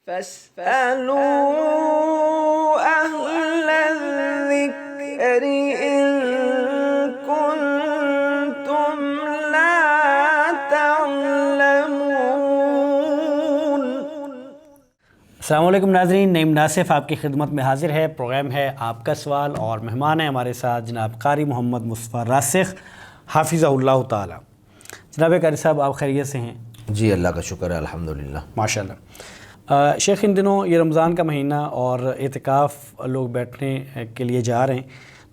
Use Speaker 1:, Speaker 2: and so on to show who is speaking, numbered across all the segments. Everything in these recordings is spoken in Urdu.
Speaker 1: فاسألوا أهل الذكر إن كنتم لا تعلمون۔
Speaker 2: السلام علیکم ناظرین، نعیم ناصف آپ کی خدمت میں حاضر ہے۔ پروگرام ہے آپ کا سوال اور مہمان ہیں ہمارے ساتھ جناب قاری محمد مصطفیٰ راسخ حافظہ اللہ تعالی۔ جناب قاری صاحب، آپ خیریت سے ہیں؟
Speaker 3: جی اللہ کا شکر ہے، الحمدللہ
Speaker 2: ماشاء اللہ۔ شیخ، ان دنوں یہ رمضان کا مہینہ اور اعتکاف لوگ بیٹھنے کے لیے جا رہے ہیں،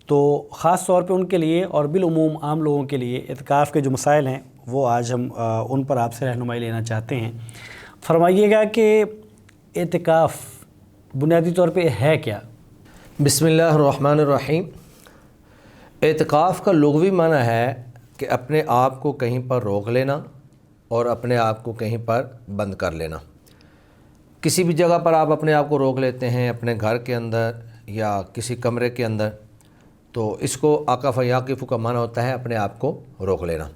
Speaker 2: تو خاص طور پہ ان کے لیے اور بالعموم عام لوگوں کے لیے اعتکاف کے جو مسائل ہیں وہ آج ہم ان پر آپ سے رہنمائی لینا چاہتے ہیں۔ فرمائیے گا کہ اعتکاف بنیادی طور پہ ہے کیا؟
Speaker 3: بسم اللہ الرحمن الرحیم۔ اعتکاف کا لغوی معنی ہے کہ اپنے آپ کو کہیں پر روک لینا اور اپنے آپ کو کہیں پر بند کر لینا۔ کسی بھی جگہ پر آپ اپنے آپ کو روک لیتے ہیں، اپنے گھر کے اندر یا کسی کمرے کے اندر، تو اس کو عاکف یعکف کا معنی ہوتا ہے اپنے آپ کو روک لینا۔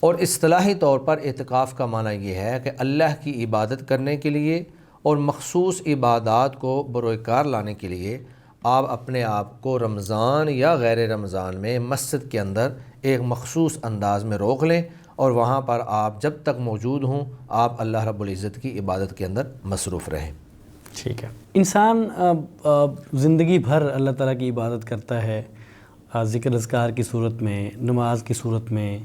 Speaker 3: اور اصطلاحی طور پر اعتکاف کا معنی یہ ہے کہ اللہ کی عبادت کرنے کے لیے اور مخصوص عبادات کو بروئے کار لانے کے لیے آپ اپنے آپ کو رمضان یا غیر رمضان میں مسجد کے اندر ایک مخصوص انداز میں روک لیں، اور وہاں پر آپ جب تک موجود ہوں آپ اللہ رب العزت کی عبادت کے اندر مصروف رہیں۔
Speaker 2: ٹھیک ہے۔ انسان زندگی بھر اللہ تعالیٰ کی عبادت کرتا ہے، ذکر اذکار کی صورت میں، نماز کی صورت میں،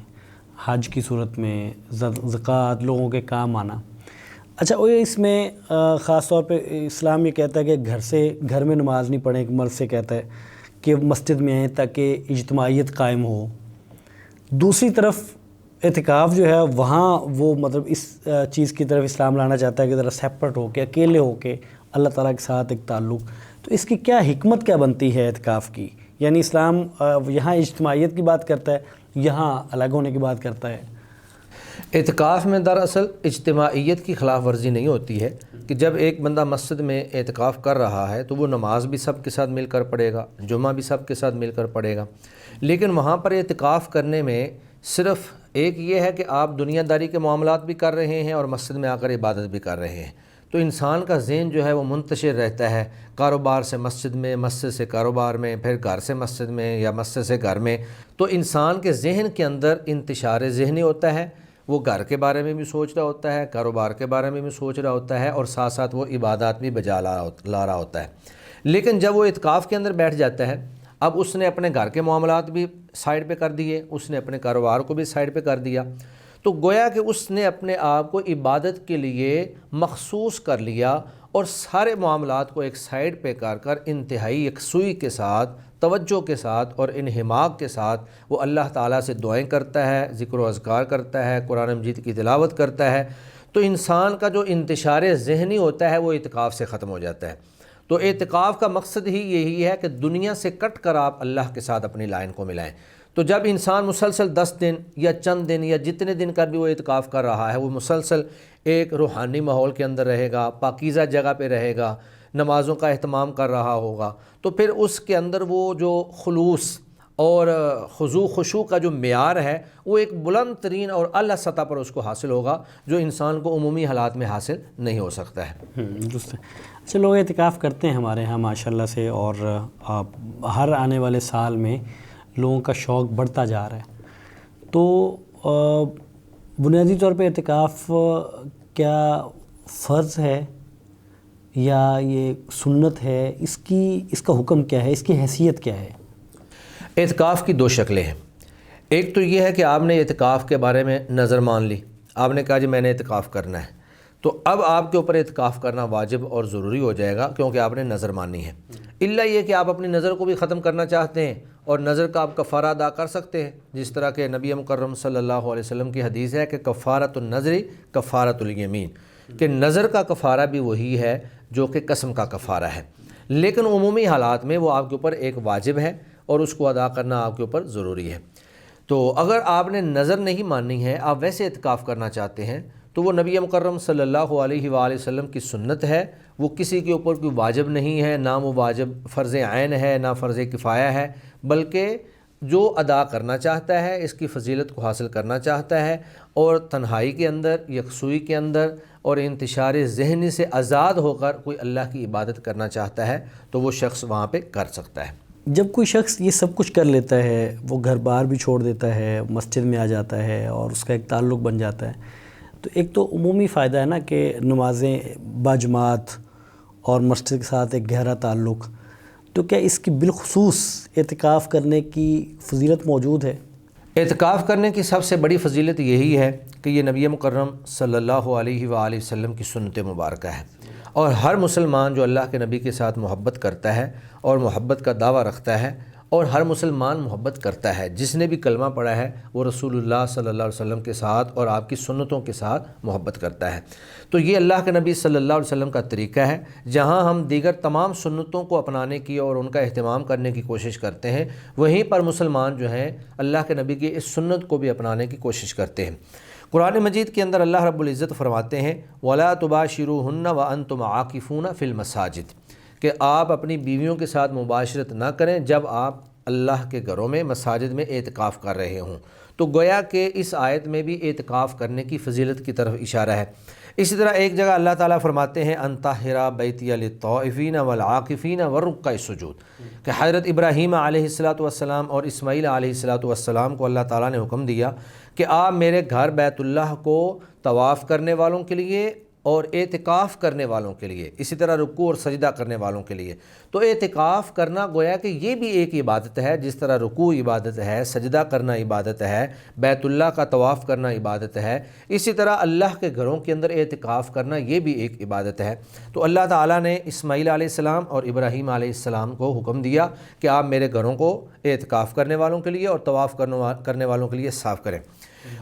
Speaker 2: حج کی صورت میں، زکوٰۃ، لوگوں کے کام آنا۔ اچھا، وہ اس میں خاص طور پہ اسلام یہ کہتا ہے کہ گھر میں نماز نہیں پڑھیں، ایک مرد سے کہتا ہے کہ مسجد میں آئیں تاکہ اجتماعیت قائم ہو۔ دوسری طرف اعتکاف جو ہے وہاں وہ مطلب اس چیز کی طرف اسلام لانا چاہتا ہے کہ ذرا سیپریٹ ہو کے، اکیلے ہو کے اللہ تعالیٰ کے ساتھ ایک تعلق۔ تو اس کی کیا حکمت کیا بنتی ہے اعتکاف کی؟ یعنی اسلام یہاں اجتماعیت کی بات کرتا ہے، یہاں الگ ہونے کی بات کرتا ہے۔
Speaker 3: اعتکاف میں دراصل اجتماعیت کی خلاف ورزی نہیں ہوتی ہے کہ جب ایک بندہ مسجد میں اعتکاف کر رہا ہے تو وہ نماز بھی سب کے ساتھ مل کر پڑھے گا، جمعہ بھی سب کے ساتھ مل کر پڑھے گا، لیکن وہاں پر اعتکاف کرنے میں صرف ایک یہ ہے کہ آپ دنیا داری کے معاملات بھی کر رہے ہیں اور مسجد میں آ کر عبادت بھی کر رہے ہیں، تو انسان کا ذہن جو ہے وہ منتشر رہتا ہے، کاروبار سے مسجد میں، مسجد سے کاروبار میں، پھر گھر سے مسجد میں یا مسجد سے گھر میں۔ تو انسان کے ذہن کے اندر انتشار ذہنی ہوتا ہے، وہ گھر کے بارے میں بھی سوچ رہا ہوتا ہے، کاروبار کے بارے میں بھی سوچ رہا ہوتا ہے، اور ساتھ ساتھ وہ عبادات بھی بجا لا رہا ہوتا ہے۔ لیکن جب وہ اعتکاف کے اندر بیٹھ جاتا ہے، اب اس نے اپنے گھر کے معاملات بھی سائڈ پہ کر دیے، اس نے اپنے کاروبار کو بھی سائڈ پہ کر دیا، تو گویا کہ اس نے اپنے آپ کو عبادت کے لیے مخصوص کر لیا، اور سارے معاملات کو ایک سائڈ پہ کر انتہائی یکسوئی کے ساتھ، توجہ کے ساتھ اور انہماک کے ساتھ وہ اللہ تعالیٰ سے دعائیں کرتا ہے، ذکر و اذکار کرتا ہے، قرآن مجید کی تلاوت کرتا ہے، تو انسان کا جو انتشار ذہنی ہوتا ہے وہ اعتکاف سے ختم ہو جاتا ہے۔ تو اعتکاف کا مقصد ہی یہی ہے کہ دنیا سے کٹ کر آپ اللہ کے ساتھ اپنی لائن کو ملائیں۔ تو جب انسان مسلسل 10 دن یا چند دن یا جتنے دن کا بھی وہ اعتکاف کر رہا ہے، وہ مسلسل ایک روحانی ماحول کے اندر رہے گا، پاکیزہ جگہ پہ رہے گا، نمازوں کا اہتمام کر رہا ہوگا، تو پھر اس کے اندر وہ جو خلوص اور خضوع خشوع کا جو معیار ہے وہ ایک بلند ترین اور اعلیٰ سطح پر اس کو حاصل ہوگا، جو انسان کو عمومی حالات میں حاصل نہیں ہو سکتا ہے۔
Speaker 2: درست ہے۔ اچھا، لوگ اعتکاف کرتے ہیں ہمارے ہاں ماشاءاللہ سے، اور ہر آنے والے سال میں لوگوں کا شوق بڑھتا جا رہا ہے، تو بنیادی طور پہ اعتکاف کیا فرض ہے یا یہ سنت ہے؟ اس کا حکم کیا ہے؟ اس کی حیثیت کیا ہے؟
Speaker 3: اعتکاف کی دو شکلیں ہیں۔ ایک تو یہ ہے کہ آپ نے اعتکاف کے بارے میں نظر مان لی، آپ نے کہا جی میں نے اعتکاف کرنا ہے، تو اب آپ کے اوپر اعتکاف کرنا واجب اور ضروری ہو جائے گا، کیونکہ آپ نے نظر مانی ہے۔ الا یہ کہ آپ اپنی نظر کو بھی ختم کرنا چاہتے ہیں اور نظر کا آپ کفارہ ادا کر سکتے ہیں، جس طرح کہ نبی مکرم صلی اللہ علیہ وسلم کی حدیث ہے کہ کفارۃ النظر کفارۃ الیمین، کہ نظر کا کفارہ بھی وہی ہے جو کہ قسم کا کفارہ ہے، لیکن عمومی حالات میں وہ آپ کے اوپر ایک واجب ہے اور اس کو ادا کرنا آپ کے اوپر ضروری ہے۔ تو اگر آپ نے نظر نہیں ماننی ہے، آپ ویسے اعتکاف کرنا چاہتے ہیں، تو وہ نبی مکرم صلی اللہ علیہ وآلہ وسلم کی سنت ہے، وہ کسی کے اوپر کوئی واجب نہیں ہے، نہ وہ واجب فرض عین ہے نہ فرض کفایہ ہے، بلکہ جو ادا کرنا چاہتا ہے، اس کی فضیلت کو حاصل کرنا چاہتا ہے، اور تنہائی کے اندر، یکسوئی کے اندر اور انتشار ذہنی سے آزاد ہو کر کوئی اللہ کی عبادت کرنا چاہتا ہے تو وہ شخص وہاں پہ کر سکتا ہے۔
Speaker 2: جب کوئی شخص یہ سب کچھ کر لیتا ہے، وہ گھر بار بھی چھوڑ دیتا ہے، مسجد میں آ جاتا ہے اور اس کا ایک تعلق بن جاتا ہے، تو ایک تو عمومی فائدہ ہے نا کہ نمازیں باجماعت اور مسجد کے ساتھ ایک گہرا تعلق، تو کیا اس کی بالخصوص اعتکاف کرنے کی فضیلت موجود ہے؟
Speaker 3: اعتکاف کرنے کی سب سے بڑی فضیلت یہی ہے کہ یہ نبی مکرم صلی اللہ علیہ وآلہ وسلم کی سنت مبارکہ ہے، اور ہر مسلمان جو اللہ کے نبی کے ساتھ محبت کرتا ہے اور محبت کا دعویٰ رکھتا ہے، اور ہر مسلمان محبت کرتا ہے، جس نے بھی کلمہ پڑھا ہے وہ رسول اللہ صلی اللہ علیہ وسلم کے ساتھ اور آپ کی سنتوں کے ساتھ محبت کرتا ہے۔ تو یہ اللہ کے نبی صلی اللہ علیہ وسلم کا طریقہ ہے، جہاں ہم دیگر تمام سنتوں کو اپنانے کی اور ان کا اہتمام کرنے کی کوشش کرتے ہیں، وہیں پر مسلمان جو ہیں اللہ کے نبی کی اس سنت کو بھی اپنانے کی کوشش کرتے ہیں۔ قرآن مجید کے اندر اللہ رب العزت فرماتے ہیں وَلَا تُبَاشِرُوهُنَّ وَأَنْتُمْ عَاكِفُونَ فِي الْمَسَاجِدِ، کہ آپ اپنی بیویوں کے ساتھ مباشرت نہ کریں جب آپ اللہ کے گھروں میں مساجد میں اعتکاف کر رہے ہوں۔ تو گویا کہ اس آیت میں بھی اعتکاف کرنے کی فضیلت کی طرف اشارہ ہے۔ اسی طرح ایک جگہ اللہ تعالیٰ فرماتے ہیں ان طہر بیتی للطائفین والعاکفین والرکع السجود، کہ حضرت ابراہیم علیہ السلام اور اسماعیل علیہ السلام کو اللہ تعالیٰ نے حکم دیا کہ آپ میرے گھر بیت اللہ کو طواف کرنے والوں کے لیے اور اعتکاف کرنے والوں کے لیے، اسی طرح رکوع اور سجدہ کرنے والوں کے لیے۔ تو اعتکاف کرنا گویا کہ یہ بھی ایک عبادت ہے، جس طرح رکوع عبادت ہے، سجدہ کرنا عبادت ہے، بیت اللہ کا طواف کرنا عبادت ہے، اسی طرح اللہ کے گھروں کے اندر اعتکاف کرنا یہ بھی ایک عبادت ہے۔ تو اللہ تعالیٰ نے اسماعیل علیہ السلام اور ابراہیم علیہ السلام کو حکم دیا کہ آپ میرے گھروں کو اعتکاف کرنے والوں کے لیے اور طواف کرنے والوں کے لیے صاف کریں۔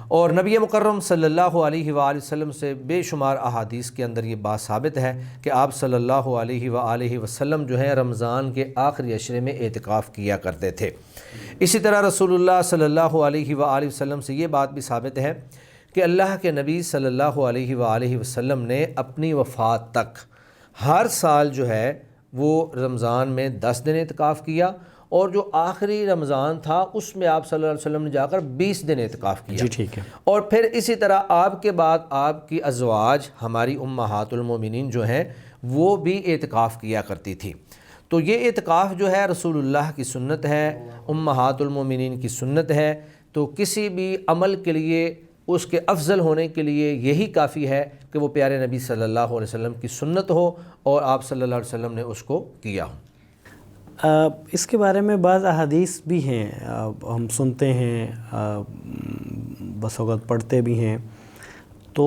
Speaker 3: اور نبی مکرم صلی اللہ علیہ وآلہ وسلم سے بے شمار احادیث کے اندر یہ بات ثابت ہے کہ آپ صلی اللہ علیہ وآلہ وسلم جو ہیں رمضان کے آخری عشرے میں اعتکاف کیا کرتے تھے۔ اسی طرح رسول اللہ صلی اللہ علیہ وآلہ وسلم سے یہ بات بھی ثابت ہے کہ اللہ کے نبی صلی اللہ علیہ وآلہ وسلم نے اپنی وفات تک ہر سال جو ہے وہ رمضان میں 10 دن اعتکاف کیا، اور جو آخری رمضان تھا اس میں آپ صلی اللہ علیہ وسلم نے جا کر 20 دن اعتکاف کیا۔
Speaker 2: جی ٹھیک ہے۔
Speaker 3: اور پھر اسی طرح آپ کے بعد آپ کی ازواج ہماری امہات المومنین جو ہیں وہ بھی اعتکاف کیا کرتی تھی۔ تو یہ اعتکاف جو ہے رسول اللہ کی سنت ہے، امہات المومنین کی سنت ہے۔ تو کسی بھی عمل کے لیے اس کے افضل ہونے کے لیے یہی کافی ہے کہ وہ پیارے نبی صلی اللہ علیہ وسلم کی سنت ہو اور آپ صلی اللہ علیہ وسلم نے اس کو کیا ہو۔
Speaker 2: اس کے بارے میں بعض احادیث بھی ہیں، ہم سنتے ہیں، بس اوقات پڑھتے بھی ہیں۔ تو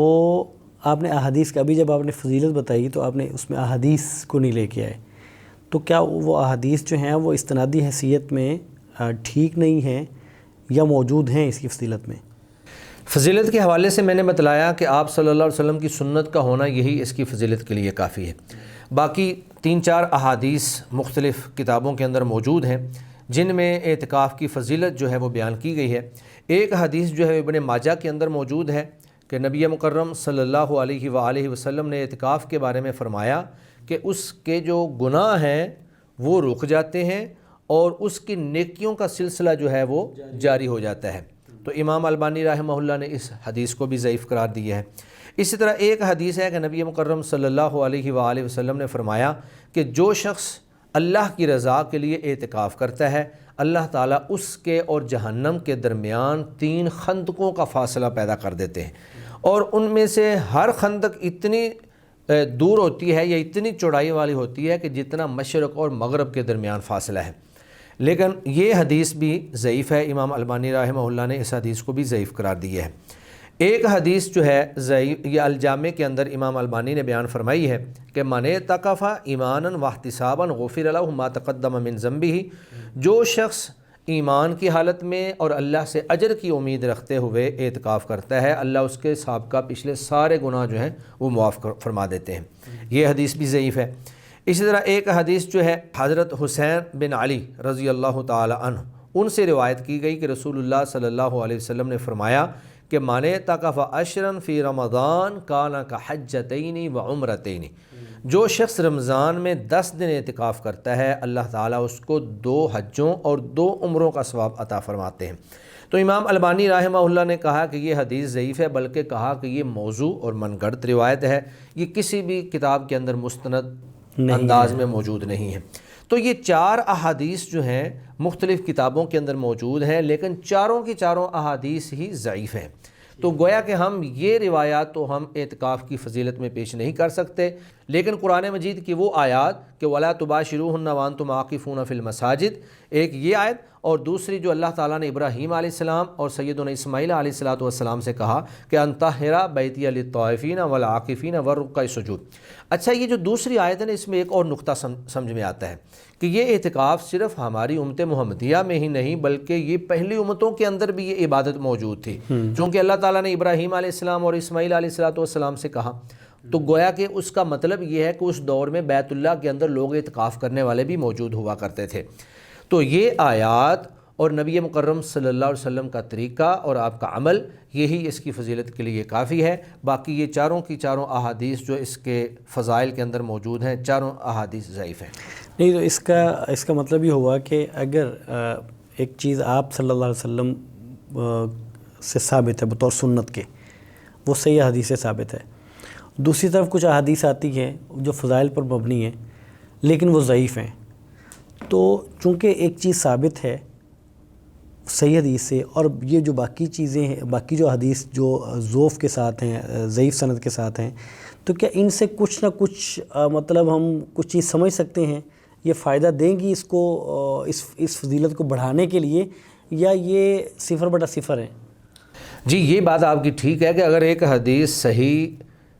Speaker 2: آپ نے احادیث کا ابھی جب آپ نے فضیلت بتائی تو آپ نے اس میں احادیث کو نہیں لے کے آئے، تو کیا وہ احادیث جو ہیں وہ استنادی حیثیت میں ٹھیک نہیں ہیں یا موجود ہیں اس کی فضیلت میں؟
Speaker 3: فضیلت کے حوالے سے میں نے بتلایا کہ آپ صلی اللہ علیہ وسلم کی سنت کا ہونا یہی اس کی فضیلت کے لیے کافی ہے۔ باقی 3-4 احادیث مختلف کتابوں کے اندر موجود ہیں جن میں اعتکاف کی فضیلت جو ہے وہ بیان کی گئی ہے۔ ایک حدیث جو ہے ابن ماجہ کے اندر موجود ہے کہ نبی مکرم صلی اللہ علیہ وآلہ وسلم نے اعتکاف کے بارے میں فرمایا کہ اس کے جو گناہ ہیں وہ رک جاتے ہیں اور اس کی نیکیوں کا سلسلہ جو ہے وہ جاری ہو جاتا ہے۔ تو امام البانی رحمہ اللہ نے اس حدیث کو بھی ضعیف قرار دیا ہے۔ اسی طرح ایک حدیث ہے کہ نبی مکرم صلی اللہ علیہ وآلہ وسلم نے فرمایا کہ جو شخص اللہ کی رضا کے لیے اعتکاف کرتا ہے، اللہ تعالیٰ اس کے اور جہنم کے درمیان 3 خندقوں کا فاصلہ پیدا کر دیتے ہیں، اور ان میں سے ہر خندق اتنی دور ہوتی ہے یا اتنی چوڑائی والی ہوتی ہے کہ جتنا مشرق اور مغرب کے درمیان فاصلہ ہے۔ لیکن یہ حدیث بھی ضعیف ہے، امام البانی رحمہ اللہ نے اس حدیث کو بھی ضعیف قرار دیا ہے۔ ایک حدیث جو ہے ضعیف، یہ الجامع کے اندر امام البانی نے بیان فرمائی ہے کہ من اعتکف ایمانا واحتسابا غفر له ما تقدم من ذنبه، جو شخص ایمان کی حالت میں اور اللہ سے اجر کی امید رکھتے ہوئے اعتکاف کرتا ہے، اللہ اس کے سابقہ پچھلے سارے گناہ جو ہیں وہ معاف فرما دیتے ہیں۔ یہ حدیث بھی ضعیف ہے۔ اسی طرح ایک حدیث جو ہے حضرت حسین بن علی رضی اللہ تعالی عنہ ان سے روایت کی گئی کہ رسول اللہ صلی اللہ علیہ وسلم نے فرمایا کہ من اعتکف عشرا فی رمضان کان کحجتین و عمرتین، جو شخص رمضان میں 10 دن اعتکاف کرتا ہے اللہ تعالیٰ اس کو 2 حجوں اور 2 عمروں کا ثواب عطا فرماتے ہیں۔ تو امام البانی رحمہ اللہ نے کہا کہ یہ حدیث ضعیف ہے، بلکہ کہا کہ یہ موضوع اور من گھڑت روایت ہے، یہ کسی بھی کتاب کے اندر مستند انداز میں موجود نہیں ہے۔ تو یہ 4 احادیث جو ہیں مختلف کتابوں کے اندر موجود ہیں، لیکن چاروں کی چاروں احادیث ہی ضعیف ہیں۔ تو گویا کہ ہم یہ روایات تو ہم اعتکاف کی فضیلت میں پیش نہیں کر سکتے، لیکن قرآن مجید کی وہ آیات کہ وَلَا تُبَاشِرُوهُنَّ وَأَنْتُمْ عَاكِفُونَ فِي الْمَسَاجِدِ، ایک یہ آیت، اور دوسری جو اللہ تعالیٰ نے ابراہیم علیہ السلام اور سیدنا اسماعیل علیہ السلام سے کہا کہ ان طہر بیتی للطائفین والعاکفین والرکع السجود۔ اچھا، یہ جو دوسری آیت ہے نا، اس میں ایک اور نقطہ سمجھ میں آتا ہے کہ یہ اعتکاف صرف ہماری امت محمدیہ میں ہی نہیں، بلکہ یہ پہلی امتوں کے اندر بھی یہ عبادت موجود تھی، چونکہ اللہ تعالیٰ نے ابراہیم علیہ السلام اور اسماعیل علیہ السلام سے کہا، تو گویا کہ اس کا مطلب یہ ہے کہ اس دور میں بیت اللہ کے اندر لوگ اعتکاف کرنے والے بھی موجود ہوا کرتے تھے۔ تو یہ آیات اور نبی مکرم صلی اللہ علیہ وسلم کا طریقہ اور آپ کا عمل، یہی اس کی فضیلت کے لیے کافی ہے۔ باقی یہ چاروں کی چاروں احادیث جو اس کے فضائل کے اندر موجود ہیں، چاروں احادیث ضعیف ہیں۔
Speaker 2: نہیں، تو اس کا مطلب یہ ہوا کہ اگر ایک چیز آپ صلی اللہ علیہ وسلم سے ثابت ہے بطور سنت کے، وہ صحیح حدیث سے ثابت ہے، دوسری طرف کچھ احادیث آتی ہیں جو فضائل پر مبنی ہیں لیکن وہ ضعیف ہیں، تو چونکہ ایک چیز ثابت ہے صحیح حدیث سے، اور یہ جو باقی چیزیں ہیں، باقی جو حدیث جو ضعف کے ساتھ ہیں، ضعیف سند کے ساتھ ہیں، تو کیا ان سے کچھ نہ کچھ مطلب ہم کچھ چیز سمجھ سکتے ہیں، یہ فائدہ دیں گی اس کو، اس فضیلت کو بڑھانے کے لیے، یا یہ 0/0 ہیں؟
Speaker 3: جی، یہ بات آپ کی ٹھیک ہے کہ اگر ایک حدیث صحیح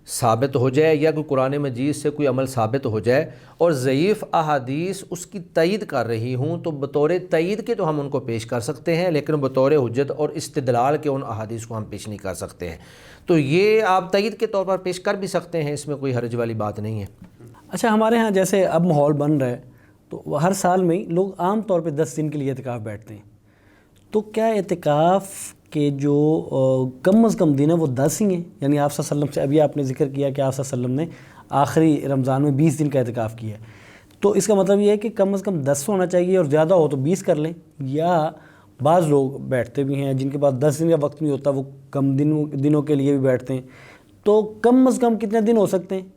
Speaker 3: ثابت ہو جائے یا کوئی قرآن مجید سے کوئی عمل ثابت ہو جائے اور ضعیف احادیث اس کی تائید کر رہی ہوں، تو بطور تائید کے تو ہم ان کو پیش کر سکتے ہیں، لیکن بطور حجت اور استدلال کے ان احادیث کو ہم پیش نہیں کر سکتے ہیں۔ تو یہ آپ تائید کے طور پر پیش کر بھی سکتے ہیں، اس میں کوئی حرج والی بات نہیں ہے۔
Speaker 2: اچھا، ہمارے ہاں جیسے اب ماحول بن رہا ہے تو ہر سال میں لوگ عام طور پہ 10 دن کے لیے اعتکاف بیٹھتے ہیں، تو کیا اعتکاف کہ جو کم از کم دن ہے وہ 10 ہی ہیں؟ یعنی آپ صلی اللہ علیہ وسلم سے ابھی آپ نے ذکر کیا کہ آپ صلی اللہ علیہ وسلم نے آخری رمضان میں 20 دن کا اعتکاف کیا ہے، تو اس کا مطلب یہ ہے کہ کم از کم 10 ہونا چاہیے، اور زیادہ ہو تو 20 کر لیں، یا بعض لوگ بیٹھتے بھی ہیں جن کے پاس 10 دن کا وقت نہیں ہوتا، وہ کم دنوں کے لیے بھی بیٹھتے ہیں، تو کم از کم کتنے دن ہو سکتے ہیں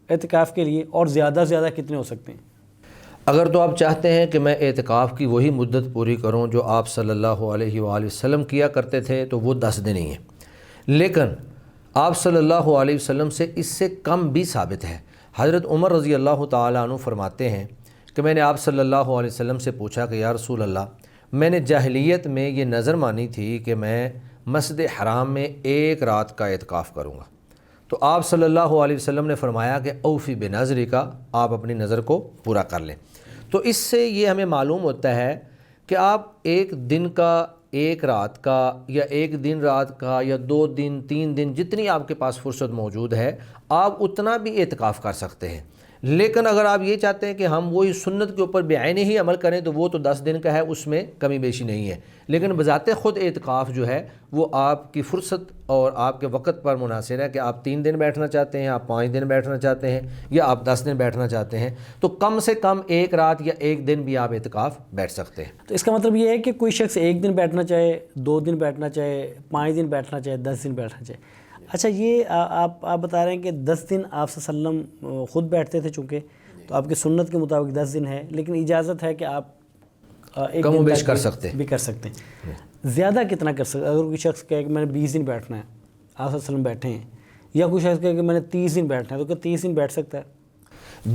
Speaker 2: اعتکاف کے لیے، اور زیادہ سے زیادہ کتنے ہو سکتے ہیں؟
Speaker 3: اگر تو آپ چاہتے ہیں کہ میں اعتکاف کی وہی مدت پوری کروں جو آپ صلی اللہ علیہ وآلہ وسلم کیا کرتے تھے، تو وہ 10 دن ہی ہیں، لیکن آپ صلی اللہ علیہ وسلم سے اس سے کم بھی ثابت ہے۔ حضرت عمر رضی اللہ تعالیٰ عنہ فرماتے ہیں کہ میں نے آپ صلی اللہ علیہ وسلم سے پوچھا کہ یا رسول اللہ، میں نے جاہلیت میں یہ نظر مانی تھی کہ میں مسجد حرام میں 1 رات کا اعتکاف کروں گا، تو آپ صلی اللہ علیہ وسلم نے فرمایا کہ اوفی بنظری کا، آپ اپنی نظر کو پورا کر لیں۔ تو اس سے یہ ہمیں معلوم ہوتا ہے کہ آپ 1 دن کا، 1 رات کا، یا 1 دن رات کا، یا 2 دن 3 دن، جتنی آپ کے پاس فرصت موجود ہے آپ اتنا بھی اعتکاف کر سکتے ہیں۔ لیکن اگر آپ یہ چاہتے ہیں کہ ہم وہی سنت کے اوپر بعینی ہی عمل کریں، تو وہ تو 10 دن کا ہے، اس میں کمی بیشی نہیں ہے، لیکن بذات خود اعتکاف جو ہے وہ آپ کی فرصت اور آپ کے وقت پر منحصر ہے کہ آپ 3 دن بیٹھنا چاہتے ہیں، آپ 5 دن بیٹھنا چاہتے ہیں، یا آپ 10 دن بیٹھنا چاہتے ہیں، تو کم سے کم 1 رات یا 1 دن بھی آپ اعتکاف بیٹھ سکتے ہیں۔
Speaker 2: تو اس کا مطلب یہ ہے کہ کوئی شخص 1 دن بیٹھنا چاہے، 2 دن بیٹھنا چاہے، 5 دن بیٹھنا چاہے، 10 دن بیٹھنا چاہے۔ اچھا، یہ آپ بتا رہے ہیں کہ 10 دن آپ صلی اللہ علیہ وسلم خود بیٹھتے تھے، چونکہ تو آپ کی سنت کے مطابق 10 دن ہے، لیکن اجازت ہے کہ آپ
Speaker 3: کم و بیش کر سکتے
Speaker 2: ہیں۔ زیادہ کتنا کر سکتے؟ اگر کوئی شخص کہے کہ میں نے 20 دن بیٹھنا ہے، آپ صلی اللہ علیہ وسلم بیٹھے ہیں، یا کوئی شخص کہے کہ میں نے 30 دن بیٹھنا ہے، تو کیا 30 دن بیٹھ سکتا ہے؟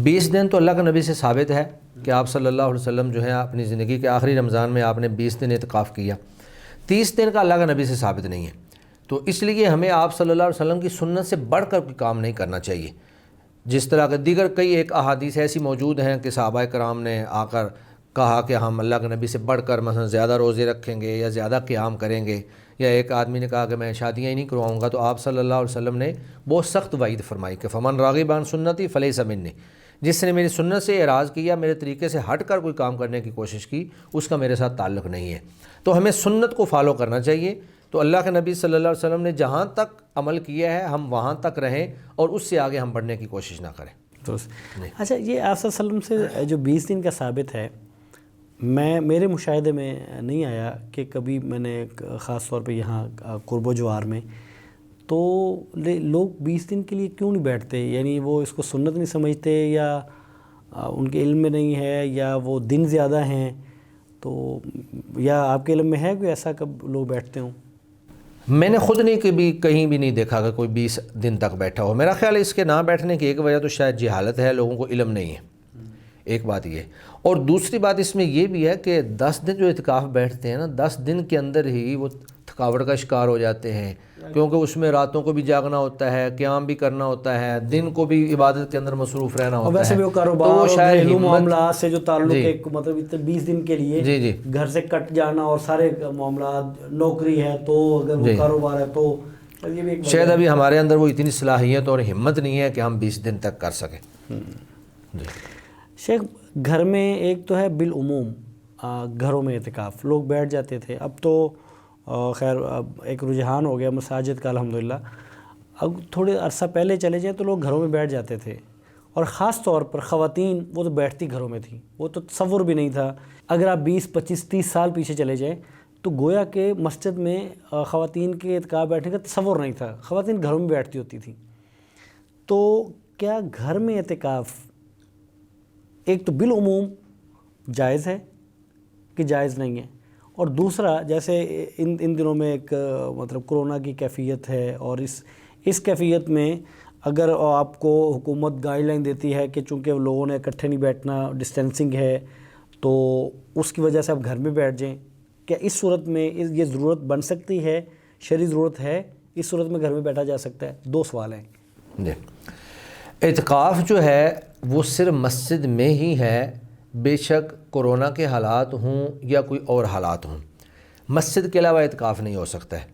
Speaker 3: 20 دن تو اللہ کے نبی سے ثابت ہے کہ آپ صلی اللہ علیہ وسلم جو ہے اپنی زندگی کے آخری رمضان میں آپ نے 20 دن اعتکاف کیا۔ 30 دن کا اللہ کے نبی سے ثابت نہیں ہے، تو اس لیے ہمیں آپ صلی اللہ علیہ وسلم کی سنت سے بڑھ کر کوئی کام نہیں کرنا چاہیے۔ جس طرح کے دیگر کئی ایک احادیث ایسی موجود ہیں کہ صحابہ کرام نے آ کر کہا کہ ہم اللہ کے نبی سے بڑھ کر مثلا زیادہ روزے رکھیں گے یا زیادہ قیام کریں گے، یا ایک آدمی نے کہا کہ میں شادیاں ہی نہیں کرواؤں گا، تو آپ صلی اللہ علیہ وسلم نے بہت سخت وعید فرمائی کہ فمن راغب عن سنتی فلیس منی، جس نے میری سنت سے اعراض کیا، میرے طریقے سے ہٹ کر کوئی کام کرنے کی کوشش کی، اس کا میرے ساتھ تعلق نہیں ہے۔ تو ہمیں سنت کو فالو کرنا چاہیے۔ تو اللہ کے نبی صلی اللہ علیہ وسلم نے جہاں تک عمل کیا ہے ہم وہاں تک رہیں، اور اس سے آگے ہم بڑھنے کی کوشش نہ کریں۔
Speaker 2: اچھا، یہ آپ صلی اللہ علیہ وسلم سے جو 20 دن کا ثابت ہے، میرے مشاہدے میں نہیں آیا کہ کبھی میں نے خاص طور پہ یہاں قرب و جوار میں تو لوگ 20 دن کے لیے کیوں نہیں بیٹھتے؟ یعنی وہ اس کو سنت نہیں سمجھتے، یا ان کے علم میں نہیں ہے، یا وہ دن زیادہ ہیں؟ تو یا آپ کے علم میں ہے کوئی ایسا کب لوگ بیٹھتے ہوں؟
Speaker 3: میں نے خود نہیں کبھی کہیں بھی نہیں دیکھا کہ کوئی 20 دن تک بیٹھا ہو۔ میرا خیال ہے اس کے نہ بیٹھنے کی ایک وجہ تو شاید جہالت ہے، لوگوں کو علم نہیں ہے، ایک بات یہ، اور دوسری بات اس میں یہ بھی ہے کہ 10 دن جو اعتکاف بیٹھتے ہیں نا، 10 دن کے اندر ہی وہ تھکاوٹ کا شکار ہو جاتے ہیں، کیونکہ اس میں راتوں کو بھی جاگنا ہوتا ہے، قیام بھی کرنا ہوتا ہے، دن کو بھی عبادت کے اندر مصروف رہنا ہوتا ہے،
Speaker 2: اور ویسے بھی وہ کاروبار
Speaker 3: تو
Speaker 2: اور
Speaker 3: شاید
Speaker 2: گھریلو
Speaker 3: ہمت،
Speaker 2: معاملات سے جو تعلق ہے، مطلب اتنے 20 دن کے لیے
Speaker 3: جی جی
Speaker 2: گھر سے کٹ جانا اور سارے معاملات، نوکری ہے تو اگر وہ کاروبار ہے تو یہ بھی ایک
Speaker 3: شاید ابھی ہمارے اندر وہ اتنی صلاحیت اور ہمت نہیں ہے کہ ہم 20 دن تک کر سکیں۔ جی
Speaker 2: شیخ، گھر میں ایک تو ہے بالعموم گھروں میں اعتکاف لوگ بیٹھ جاتے تھے، اب تو خیر اب ایک رجحان ہو گیا مساجد کا الحمدللہ، اب تھوڑے عرصہ پہلے چلے جائیں تو لوگ گھروں میں بیٹھ جاتے تھے، اور خاص طور پر خواتین وہ تو بیٹھتی گھروں میں تھیں، وہ تو تصور بھی نہیں تھا۔ اگر آپ 20 25 30 سال پیچھے چلے جائیں تو گویا کہ مسجد میں خواتین کے اعتکاف بیٹھنے کا تصور نہیں تھا، خواتین گھروں میں بیٹھتی ہوتی تھیں۔ تو کیا گھر میں اعتکاف ایک تو بالعموم جائز ہے کہ جائز نہیں ہے؟ اور دوسرا، جیسے ان دنوں میں ایک مطلب کرونا کی کیفیت ہے، اور اس کیفیت میں اگر آپ کو حکومت گائیڈ لائن دیتی ہے کہ چونکہ لوگوں نے اکٹھے نہیں بیٹھنا، ڈسٹینسنگ ہے، تو اس کی وجہ سے آپ گھر میں بیٹھ جائیں، کیا اس صورت میں یہ ضرورت بن سکتی ہے، شرعی ضرورت ہے، اس صورت میں گھر میں بیٹھا جا سکتا ہے؟ 2 سوال ہیں۔
Speaker 3: جی، اعتکاف جو ہے وہ صرف مسجد میں ہی ہے، بے شک کرونا کے حالات ہوں یا کوئی اور حالات ہوں، مسجد کے علاوہ اعتکاف نہیں ہو سکتا ہے۔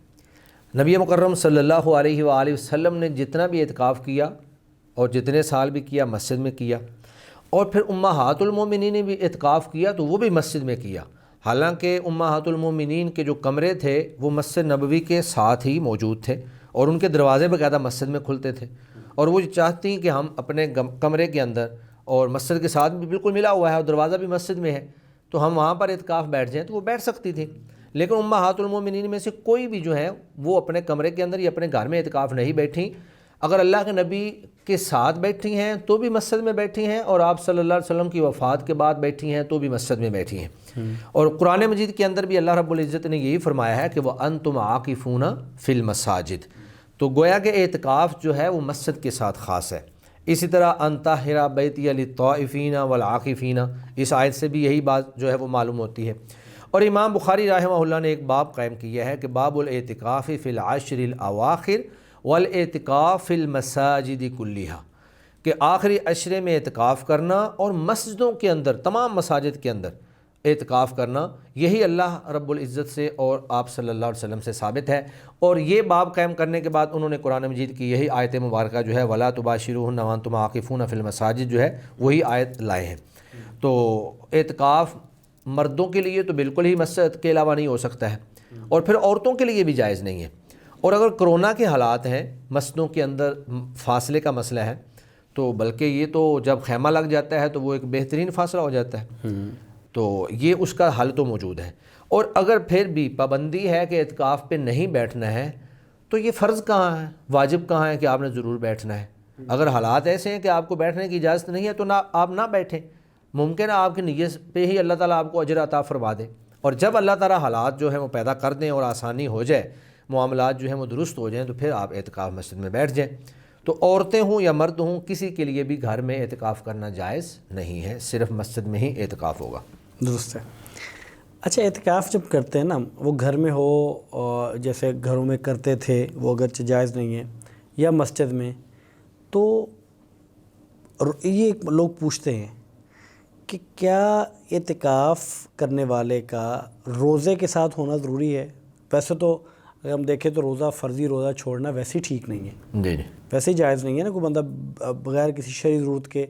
Speaker 3: نبی مکرم صلی اللہ علیہ وآلہ وسلم نے جتنا بھی اعتکاف کیا اور جتنے سال بھی کیا مسجد میں کیا، اور پھر امہات المومنین نے بھی اعتکاف کیا تو وہ بھی مسجد میں کیا، حالانکہ امہات المومنین کے جو کمرے تھے وہ مسجد نبوی کے ساتھ ہی موجود تھے، اور ان کے دروازے باقاعدہ مسجد میں کھلتے تھے، اور وہ چاہتی کہ ہم اپنے کمرے کے اندر اور مسجد کے ساتھ بھی بالکل ملا ہوا ہے اور دروازہ بھی مسجد میں ہے تو ہم وہاں پر اعتکاف بیٹھ جائیں، تو وہ بیٹھ سکتی تھی۔ لیکن امہات المومنین میں سے کوئی بھی جو ہے وہ اپنے کمرے کے اندر یا اپنے گھر میں اعتکاف نہیں بیٹھیں، اگر اللہ کے نبی کے ساتھ بیٹھی ہیں تو بھی مسجد میں بیٹھی ہیں، اور آپ صلی اللہ علیہ وسلم کی وفات کے بعد بیٹھی ہیں تو بھی مسجد میں بیٹھی ہیں۔ اور قرآن مجید کے اندر بھی اللہ رب العزت نے یہی فرمایا ہے کہ وَأَنْتُمْ عَاكِفُونَ فِي الْمَسَاجِدِ، تو گویا کہ اعتکاف جو ہے وہ مسجد کے ساتھ خاص ہے۔ اسی طرح ان طاہر بیتی للطائفین والعاکفین، اس آیت سے بھی یہی بات جو ہے وہ معلوم ہوتی ہے۔ اور امام بخاری رحمہ اللہ نے ایک باب قائم کیا ہے کہ باب الاعتکاف فی العشر الاواخر والاعتکاف فی المساجد کلیہا، کہ آخری عشرے میں اعتکاف کرنا اور مسجدوں کے اندر، تمام مساجد کے اندر اعتکاف کرنا، یہی اللہ رب العزت سے اور آپ صلی اللہ علیہ وسلم سے ثابت ہے۔ اور یہ باب قائم کرنے کے بعد انہوں نے قرآن مجید کی یہی آیت مبارکہ جو ہے وَلَا تُبَاشِرُوهُنَّ وَأَنْتُمْ عَاكِفُونَ فِي الْمَسَاجِدِ جو ہے وہی آیت لائے ہیں۔ تو اعتکاف مردوں کے لیے تو بالکل ہی مسجد کے علاوہ نہیں ہو سکتا ہے، اور پھر عورتوں کے لیے بھی جائز نہیں ہے۔ اور اگر کرونا کے حالات ہیں، مسجدوں کے اندر فاصلے کا مسئلہ ہے، تو بلکہ یہ تو جب خیمہ لگ جاتا ہے تو وہ ایک بہترین فاصلہ ہو جاتا ہے، تو یہ اس کا حل تو موجود ہے۔ اور اگر پھر بھی پابندی ہے کہ اعتکاف پہ نہیں بیٹھنا ہے، تو یہ فرض کہاں ہے، واجب کہاں ہے کہ آپ نے ضرور بیٹھنا ہے؟ اگر حالات ایسے ہیں کہ آپ کو بیٹھنے کی اجازت نہیں ہے تو آپ نہ بیٹھیں، ممکن ہے آپ کی نیت پہ ہی اللہ تعالیٰ آپ کو اجر عطا فرما دے، اور جب اللہ تعالیٰ حالات جو ہیں وہ پیدا کر دیں اور آسانی ہو جائے، معاملات جو ہیں وہ درست ہو جائیں، تو پھر آپ اعتکاف مسجد میں بیٹھ جائیں۔ تو عورتیں ہوں یا مرد ہوں، کسی کے لیے بھی گھر میں اعتکاف کرنا جائز نہیں ہے، صرف مسجد میں ہی اعتکاف ہوگا۔
Speaker 2: درست ہے۔ اچھا، اعتکاف جب کرتے ہیں نا، وہ گھر میں ہو اور جیسے گھروں میں کرتے تھے، وہ اگرچہ جائز نہیں ہے، یا مسجد میں، تو یہ لوگ پوچھتے ہیں کہ کیا اعتکاف کرنے والے کا روزے کے ساتھ ہونا ضروری ہے؟ ویسے تو اگر ہم دیکھیں تو روزہ، فرضی روزہ چھوڑنا ویسے ہی ٹھیک نہیں ہے،
Speaker 3: جی جی،
Speaker 2: ویسے ہی جائز نہیں ہے نا، کوئی بندہ بغیر کسی شرعی ضرورت کے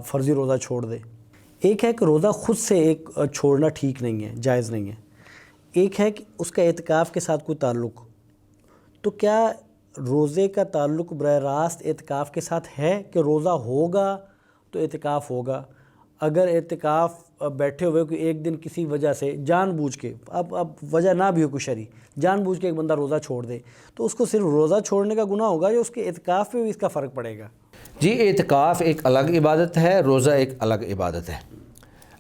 Speaker 2: فرضی روزہ چھوڑ دے۔ ایک ہے کہ روزہ خود سے ایک چھوڑنا ٹھیک نہیں ہے، جائز نہیں ہے، ایک ہے کہ اس کا اعتکاف کے ساتھ کوئی تعلق۔ تو کیا روزے کا تعلق براہ راست اعتکاف کے ساتھ ہے کہ روزہ ہوگا تو اعتکاف ہوگا؟ اگر اعتکاف بیٹھے ہوئے کہ ایک دن کسی وجہ سے جان بوجھ کے، اب وجہ نہ بھی ہو کوئی شرعی، جان بوجھ کے ایک بندہ روزہ چھوڑ دے، تو اس کو صرف روزہ چھوڑنے کا گناہ ہوگا یا اس کے اعتکاف پہ بھی اس کا فرق پڑے گا؟
Speaker 3: جی اعتکاف ایک الگ عبادت ہے، روزہ ایک الگ عبادت ہے۔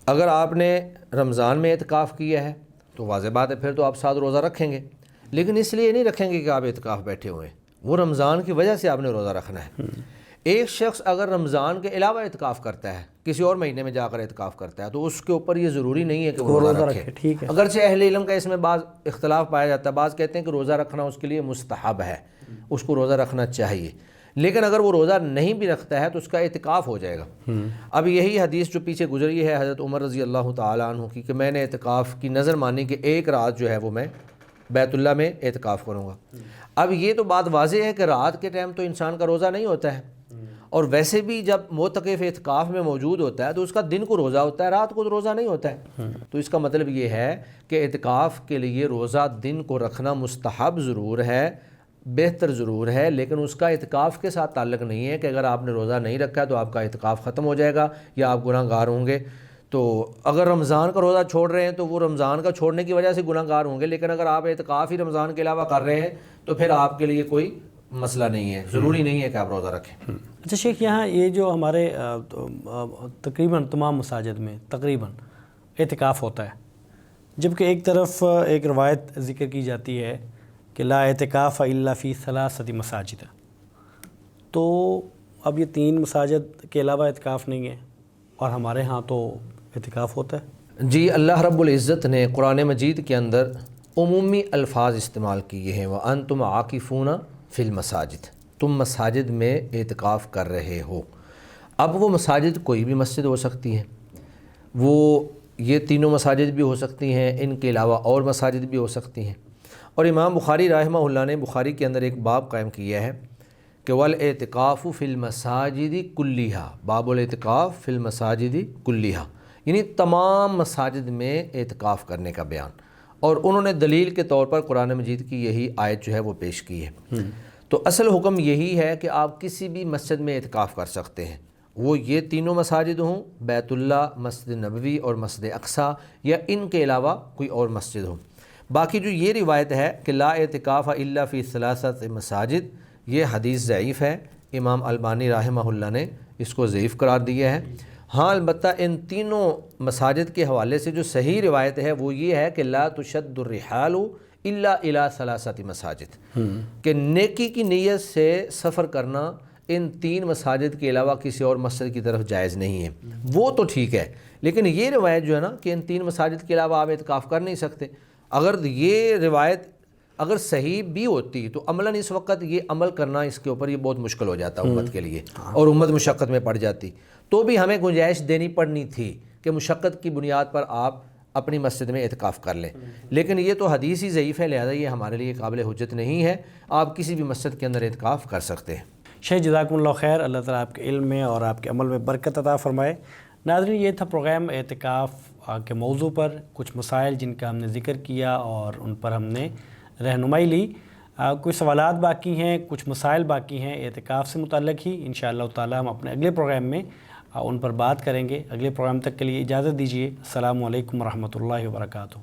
Speaker 3: اگر آپ نے رمضان میں اعتکاف کیا ہے تو واضح بات ہے پھر تو آپ 7 روزہ رکھیں گے، لیکن اس لیے نہیں رکھیں گے کہ آپ اعتکاف بیٹھے ہوئے ہیں، وہ رمضان کی وجہ سے آپ نے روزہ رکھنا ہے۔ ایک شخص اگر رمضان کے علاوہ اعتکاف کرتا ہے، کسی اور مہینے میں جا کر اعتکاف کرتا ہے، تو اس کے اوپر یہ ضروری نہیں ہے کہ وہ روزہ رکھے۔
Speaker 2: ٹھیک ہے،
Speaker 3: اگرچہ اہل علم کا اس میں بعض اختلاف پایا جاتا ہے، بعض کہتے ہیں کہ روزہ رکھنا اس کے لیے مستحب ہے، اس کو روزہ رکھنا چاہیے، لیکن اگر وہ روزہ نہیں بھی رکھتا ہے تو اس کا اعتکاف ہو جائے گا۔ اب یہی حدیث جو پیچھے گزری ہے حضرت عمر رضی اللہ تعالیٰ عنہ کی، کہ میں نے اعتکاف کی نظر مانی کہ ایک رات جو ہے وہ میں بیت اللہ میں اعتکاف کروں گا۔ اب یہ تو بات واضح ہے کہ رات کے ٹائم تو انسان کا روزہ نہیں ہوتا ہے، اور ویسے بھی جب معتکف اعتکاف میں موجود ہوتا ہے تو اس کا دن کو روزہ ہوتا ہے، رات کو تو روزہ نہیں ہوتا ہے۔ تو اس کا مطلب یہ ہے کہ اعتکاف کے لیے روزہ دن کو رکھنا مستحب ضرور ہے، بہتر ضرور ہے، لیکن اس کا اعتکاف کے ساتھ تعلق نہیں ہے کہ اگر آپ نے روزہ نہیں رکھا تو آپ کا اعتکاف ختم ہو جائے گا یا آپ گناہ گار ہوں گے۔ تو اگر رمضان کا روزہ چھوڑ رہے ہیں تو وہ رمضان کا چھوڑنے کی وجہ سے گناہ گار ہوں گے، لیکن اگر آپ اعتکاف ہی رمضان کے علاوہ کر رہے ہیں تو پھر آپ کے لیے کوئی مسئلہ نہیں ہے، ضروری نہیں ہے کہ آپ روزہ رکھیں۔
Speaker 2: اچھا شیخ، یہاں یہ جو ہمارے تقریباً تمام مساجد میں تقریباً اعتکاف ہوتا ہے، جبکہ ایک طرف ایک روایت ذکر کی جاتی ہے کہ لا اعتکاف الا فی ثلاثۃ مساجد، تو اب یہ 3 مساجد کے علاوہ اعتکاف نہیں ہے، اور ہمارے ہاں تو اعتکاف ہوتا ہے۔
Speaker 3: جی اللہ رب العزت نے قرآن مجید کے اندر عمومی الفاظ استعمال کیے ہیں، وَأَنْتُمْ عَاكِفُونَ فِي الْمَسَاجِدِ، تم مساجد میں اعتکاف کر رہے ہو۔ اب وہ مساجد کوئی بھی مسجد ہو سکتی ہے، وہ یہ تینوں مساجد بھی ہو سکتی ہیں، ان کے علاوہ اور مساجد بھی ہو سکتی ہیں۔ اور امام بخاری رحمہ اللہ نے بخاری کے اندر ایک باب قائم کیا ہے کہ وَالْاعْتِقَافُ فِي الْمَسَاجِدِ كُلِّهَا، باب الاعتکاف فی المساجد کلیہا، یعنی تمام مساجد میں اعتکاف کرنے کا بیان، اور انہوں نے دلیل کے طور پر قرآن مجید کی یہی آیت جو ہے وہ پیش کی ہے۔ تو اصل حکم یہی ہے کہ آپ کسی بھی مسجد میں اعتکاف کر سکتے ہیں، وہ یہ تینوں مساجد ہوں، بیت اللہ، مسجد نبوی اور مسجد اقصیٰ، یا ان کے علاوہ کوئی اور مسجد ہو۔ باقی جو یہ روایت ہے کہ لا اعتکاف الا فی ثلاثۃ مساجد، یہ حدیث ضعیف ہے، امام البانی رحمہ اللہ نے اس کو ضعیف قرار دیا ہے۔ ہاں البتہ ان تینوں مساجد کے حوالے سے جو صحیح روایت ہے وہ یہ ہے کہ لا تشد الرحال الا الی ثلاثۃ مساجد، کہ نیکی کی نیت سے سفر کرنا ان 3 مساجد کے علاوہ کسی اور مسجد کی طرف جائز نہیں ہے۔ وہ تو ٹھیک ہے، لیکن یہ روایت جو ہے نا کہ ان 3 مساجد کے علاوہ آپ اعتکاف کر نہیں سکتے، اگر یہ روایت اگر صحیح بھی ہوتی تو عملاً اس وقت یہ عمل کرنا اس کے اوپر یہ بہت مشکل ہو جاتا امت کے لیے، اور امت مشقت میں پڑ جاتی، تو بھی ہمیں گنجائش دینی پڑنی تھی کہ مشقت کی بنیاد پر آپ اپنی مسجد میں اعتکاف کر لیں، لیکن یہ تو حدیث ہی ضعیف ہے، لہذا یہ ہمارے لیے قابل حجت نہیں ہے۔ آپ کسی بھی مسجد کے اندر اعتکاف کر سکتے ہیں۔
Speaker 2: شیخ جزاکم اللہ خیر، اللہ تعالیٰ آپ کے علم میں اور آپ کے عمل میں برکت عطا فرمائے۔ ناظرین، یہ تھا پروگرام اعتکاف کے موضوع پر کچھ مسائل جن کا ہم نے ذکر کیا اور ان پر ہم نے رہنمائی لی۔ کچھ سوالات باقی ہیں، کچھ مسائل باقی ہیں اعتکاف سے متعلق ہی، انشاءاللہ تعالیٰ ہم اپنے اگلے پروگرام میں ان پر بات کریں گے۔ اگلے پروگرام تک کے لیے اجازت دیجیے۔ السلام علیکم ورحمۃ اللہ وبرکاتہ۔